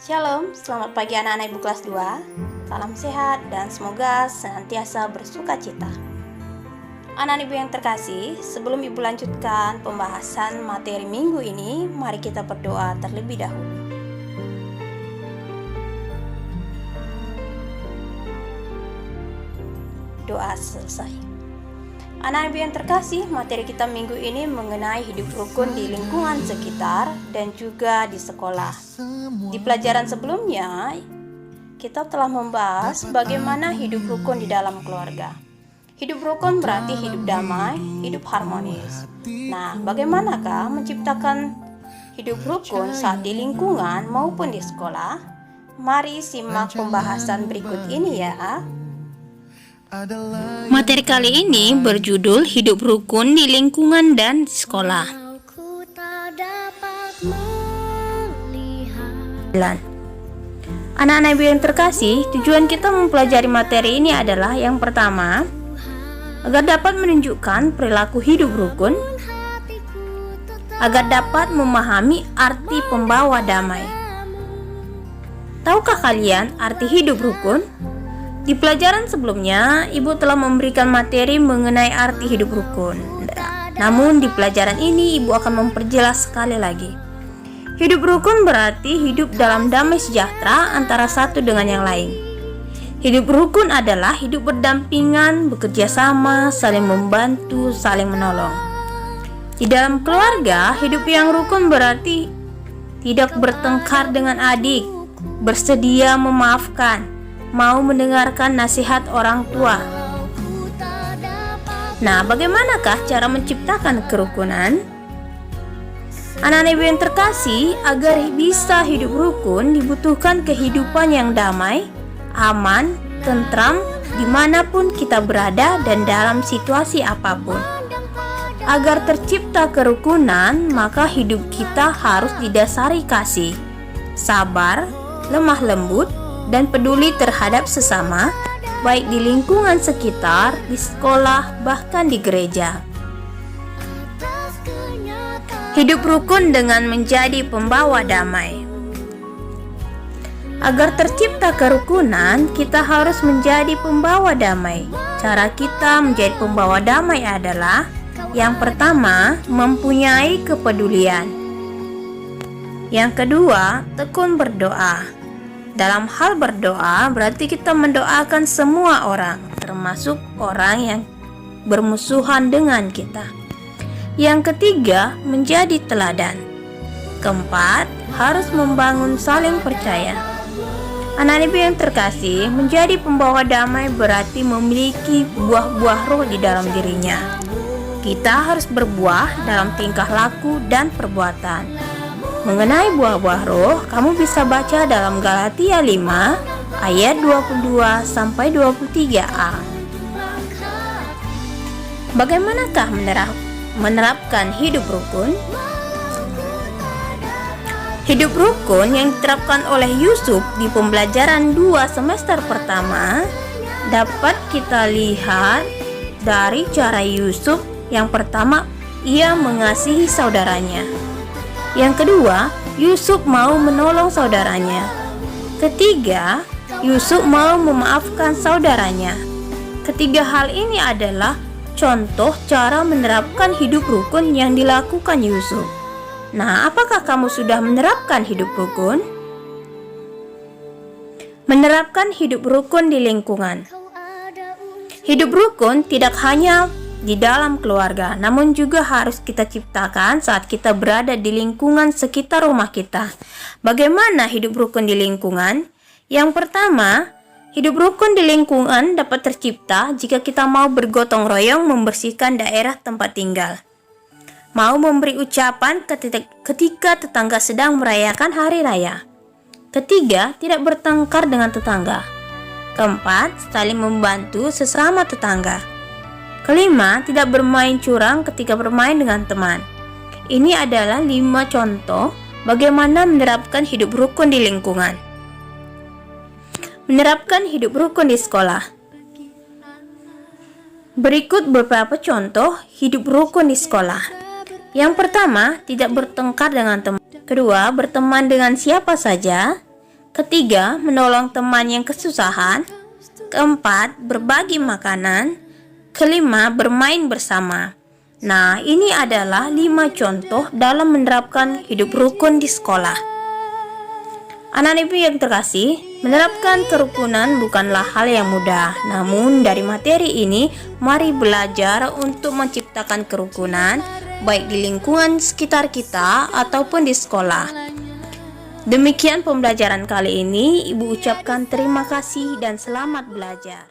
Shalom, selamat pagi anak-anak ibu kelas 2. Salam sehat dan semoga senantiasa bersuka cita. Anak-anak ibu yang terkasih, sebelum ibu lanjutkan pembahasan materi minggu ini, mari kita berdoa terlebih dahulu. Doa selesai. Anak-anak ibu yang terkasih, materi kita minggu ini mengenai hidup rukun di lingkungan sekitar dan juga di sekolah. Di pelajaran sebelumnya, kita telah membahas bagaimana hidup rukun di dalam keluarga. Hidup rukun berarti hidup damai, hidup harmonis. Nah, bagaimanakah menciptakan hidup rukun saat di lingkungan maupun di sekolah? Mari simak pembahasan berikut ini ya. Materi kali ini berjudul Hidup Rukun di Lingkungan dan di Sekolah. Anak-anak ibu yang terkasih, tujuan kita mempelajari materi ini adalah yang pertama, agar dapat menunjukkan perilaku hidup rukun, agar dapat memahami arti pembawa damai. Tahukah kalian arti hidup rukun? Di pelajaran sebelumnya, ibu telah memberikan materi mengenai arti hidup rukun. Namun di pelajaran ini, ibu akan memperjelas sekali lagi. Hidup rukun berarti hidup dalam damai sejahtera antara satu dengan yang lain. Hidup rukun adalah hidup berdampingan, bekerja sama, saling membantu, saling menolong. Di dalam keluarga, hidup yang rukun berarti tidak bertengkar dengan adik, bersedia memaafkan, mau mendengarkan nasihat orang tua. Nah, bagaimanakah cara menciptakan kerukunan? Anak-anak ibu yang terkasih, agar bisa hidup rukun dibutuhkan kehidupan yang damai, aman, tentram, dimanapun kita berada dan dalam situasi apapun. Agar tercipta kerukunan, maka hidup kita harus didasari kasih, sabar, lemah lembut, dan peduli terhadap sesama, baik di lingkungan sekitar, di sekolah, bahkan di gereja. Hidup rukun dengan menjadi pembawa damai. Agar tercipta kerukunan, kita harus menjadi pembawa damai. Cara kita menjadi pembawa damai adalah, yang pertama, mempunyai kepedulian. Yang kedua, tekun berdoa. Dalam hal berdoa berarti kita mendoakan semua orang, termasuk orang yang bermusuhan dengan kita. Yang ketiga, menjadi teladan. Keempat, harus membangun saling percaya. Anak ibu yang terkasih, menjadi pembawa damai berarti memiliki buah-buah roh di dalam dirinya. Kita harus berbuah dalam tingkah laku dan perbuatan. Mengenai buah-buah roh, kamu bisa baca dalam Galatia 5 ayat 22 sampai 23a. Bagaimanakah menerapkan hidup rukun? Hidup rukun yang diterapkan oleh Yusuf di pembelajaran 2 semester pertama dapat kita lihat dari cara Yusuf. Yang pertama, ia mengasihi saudaranya. Yang kedua, Yusuf mau menolong saudaranya. Ketiga, Yusuf mau memaafkan saudaranya. Ketiga hal ini adalah contoh cara menerapkan hidup rukun yang dilakukan Yusuf. Nah, apakah kamu sudah menerapkan hidup rukun? Menerapkan hidup rukun di lingkungan. Hidup rukun tidak hanya di dalam keluarga, namun juga harus kita ciptakan saat kita berada di lingkungan sekitar rumah kita. Bagaimana hidup rukun di lingkungan? Yang pertama, hidup rukun di lingkungan dapat tercipta jika kita mau bergotong royong membersihkan daerah tempat tinggal, mau memberi ucapan ketika tetangga sedang merayakan hari raya. Ketiga, tidak bertengkar dengan tetangga. Keempat, saling membantu sesama tetangga. Kelima, tidak bermain curang ketika bermain dengan teman. Ini adalah 5 contoh bagaimana menerapkan hidup rukun di lingkungan. Menerapkan hidup rukun di sekolah. Berikut beberapa contoh hidup rukun di sekolah. Yang pertama, tidak bertengkar dengan teman. Kedua, berteman dengan siapa saja. Ketiga, menolong teman yang kesusahan. Keempat, berbagi makanan. Kelima, bermain bersama. Nah, ini adalah 5 contoh dalam menerapkan hidup rukun di sekolah. Anak-anak ibu yang terkasih, menerapkan kerukunan bukanlah hal yang mudah. Namun dari materi ini, mari belajar untuk menciptakan kerukunan, baik di lingkungan sekitar kita ataupun di sekolah. Demikian pembelajaran kali ini. Ibu ucapkan terima kasih dan selamat belajar.